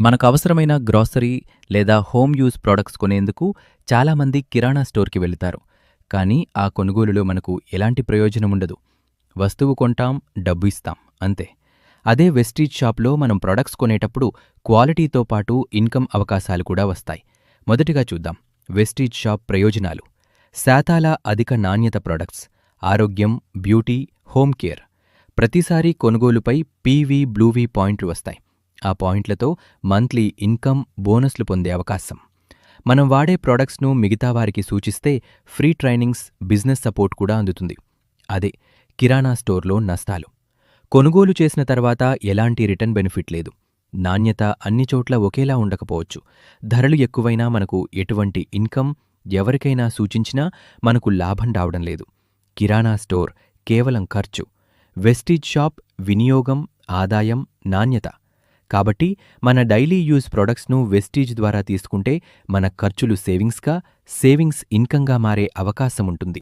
మనకు అవసరమైన గ్రాసరీ లేదా హోమ్ యూజ్ ప్రొడక్ట్స్ కొనేందుకు చాలామంది కిరాణా స్టోర్కి వెళుతారు. కానీ ఆ కొనుగోలులో మనకు ఎలాంటి ప్రయోజనం ఉండదు. వస్తువు కొంటాం, డబ్బు ఇస్తాం, అంతే. అదే వెస్టీజ్ షాప్లో మనం ప్రొడక్ట్స్ కొనేటప్పుడు క్వాలిటీతో పాటు ఇన్కమ్ అవకాశాలు కూడా వస్తాయి. మొదటిగా చూద్దాం వెస్టీజ్ షాప్ ప్రయోజనాలు. శాతాల అధిక నాణ్యత ప్రొడక్ట్స్, ఆరోగ్యం, బ్యూటీ, హోమ్ కేర్. ప్రతిసారీ కొనుగోలుపై పీవీ, బ్లూవీ పాయింట్లు వస్తాయి. ఆ పాయింట్లతో మంత్లీ ఇన్కమ్, బోనస్లు పొందే అవకాశం. మనం వాడే ప్రోడక్ట్స్ను మిగతా వారికి సూచిస్తే ఫ్రీ ట్రైనింగ్స్, బిజినెస్ సపోర్ట్ కూడా అందుతుంది. అదే కిరాణా స్టోర్లో నష్టాలు. కొనుగోలు చేసిన తర్వాత ఎలాంటి రిటర్న్ బెనిఫిట్ లేదు. నాణ్యత అన్ని చోట్ల ఒకేలా ఉండకపోవచ్చు. ధరలు ఎక్కువైనా మనకు ఎటువంటి ఇన్కమ్, ఎవరికైనా సూచించినా మనకు లాభం రావడం లేదు. కిరాణా స్టోర్ కేవలం ఖర్చు. వెస్టీజ్ షాప్ వినియోగం, ఆదాయం, నాణ్యత. కాబట్టి మన డైలీ యూజ్ ప్రొడక్ట్స్ను వెస్టీజ్ ద్వారా తీసుకుంటే మన ఖర్చులు సేవింగ్స్గా, సేవింగ్స్ ఇన్కంగా మారే అవకాశముంటుంది.